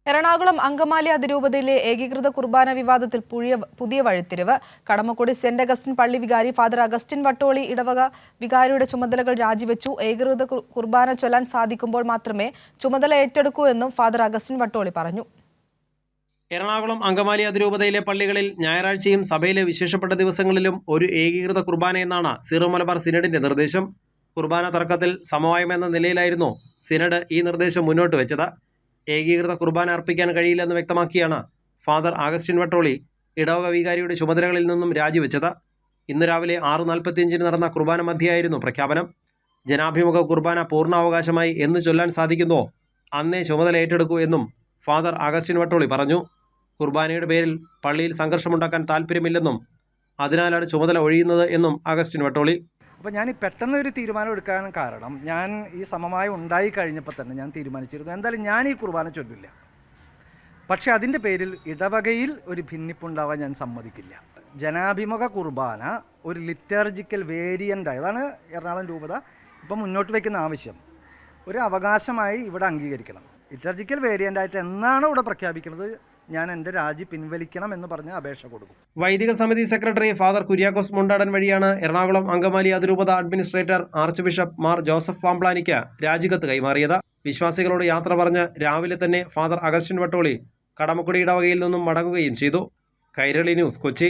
എറണാകുളം അങ്കമാലി അതിരൂപതയിലെ ഏകീകൃത കുർബാന വിവാദത്തിൽ പുതിയ വഴിത്തിരിവ്. കടമക്കുടി സെന്റ് അഗസ്റ്റിൻ പള്ളി വികാരി ഫാദർ അഗസ്റ്റിൻ വട്ടോളി ഇടവക വികാരിയുടെ ചുമതലകൾ രാജിവെച്ചു. ഏകീകൃത കുർബാന ചൊല്ലാൻ സാധിക്കുമ്പോൾ മാത്രമേ ചുമതല ഏറ്റെടുക്കൂ എന്നും ഫാദർ അഗസ്റ്റിൻ വട്ടോളി പറഞ്ഞു. എറണാകുളം അങ്കമാലി അതിരൂപതയിലെ പള്ളികളിൽ ഞായറാഴ്ചയും സഭയിലെ വിശേഷപ്പെട്ട ദിവസങ്ങളിലും ഒരു ഏകീകൃത കുർബാനയെന്നാണ് സീറോ മലബാർ സിനഡിന്റെ നിർദ്ദേശം. കുർബാന തർക്കത്തിൽ സമവായമെന്ന നിലയിലായിരുന്നു സിനഡ് ഈ നിർദ്ദേശം മുന്നോട്ട് വെച്ചത്. ഏകീകൃത കുർബാന അർപ്പിക്കാൻ കഴിയില്ലെന്ന് വ്യക്തമാക്കിയാണ് ഫാദർ അഗസ്റ്റിൻ വട്ടോളി ഇടവക വികാരിയുടെ ചുമതലകളിൽ നിന്നും രാജിവെച്ചത്. ഇന്ന് രാവിലെ 6:45 നടന്ന കുർബാന മധ്യയായിരുന്നു പ്രഖ്യാപനം. ജനാഭിമുഖ കുർബാന പൂർണ്ണാവകാശമായി എന്ന് ചൊല്ലാൻ സാധിക്കുന്നുവോ അന്നേ ചുമതല ഏറ്റെടുക്കൂ എന്നും ഫാദർ അഗസ്റ്റിൻ വട്ടോളി പറഞ്ഞു. കുർബാനയുടെ പേരിൽ പള്ളിയിൽ സംഘർഷമുണ്ടാക്കാൻ താല്പര്യമില്ലെന്നും അതിനാലാണ് ചുമതല ഒഴിയുന്നത് എന്നും അഗസ്റ്റിൻ വട്ടോളി. അപ്പോൾ ഞാൻ പെട്ടെന്ന് ഒരു തീരുമാനം എടുക്കാൻ കാരണം ഞാൻ ഈ സമവായം ഉണ്ടായി കഴിഞ്ഞപ്പോൾ തന്നെ ഞാൻ തീരുമാനിച്ചിരുന്നു എന്തായാലും ഞാൻ ഈ കുർബാന ചൊല്ലില്ല. പക്ഷേ അതിൻ്റെ പേരിൽ ഇടവകയിൽ ഒരു ഭിന്നിപ്പുണ്ടാവാൻ ഞാൻ സമ്മതിക്കില്ല. ജനാഭിമുഖ കുർബാന ഒരു ലിറ്റർജിക്കൽ വേരിയൻ്റായി അതാണ് എറണാകുളം രൂപത ഇപ്പം മുന്നോട്ട് വയ്ക്കുന്ന ആവശ്യം. ഒരു അവകാശമായി ഇവിടെ അംഗീകരിക്കണം. ലിറ്റർജിക്കൽ വേരിയൻ്റായിട്ട് എന്നാണ് ഇവിടെ പ്രഖ്യാപിക്കുന്നത് ഞാൻ എൻ്റെ രാജി പിൻവലിക്കണം എന്ന് പറഞ്ഞ് അപേക്ഷ കൊടുക്കും. വൈദിക സമിതി സെക്രട്ടറി ഫാദർ കുര്യാക്കോസ് മുണ്ടാടൻ വഴിയാണ് എറണാകുളം അങ്കമാലി അതിരൂപത administrator archbishop Mar Joseph പാംപ്ലാനിക്ക് രാജിക്കത്ത് കൈമാറിയത്. വിശ്വാസികളോട് യാത്ര പറഞ്ഞ് രാവിലെ തന്നെ ഫാദർ അഗസ്റ്റിൻ വട്ടോളി കടമക്കുടി ഇടവകയിൽ നിന്നും മടങ്ങുകയും ചെയ്തു. കൈരളി ന്യൂസ്, കൊച്ചി.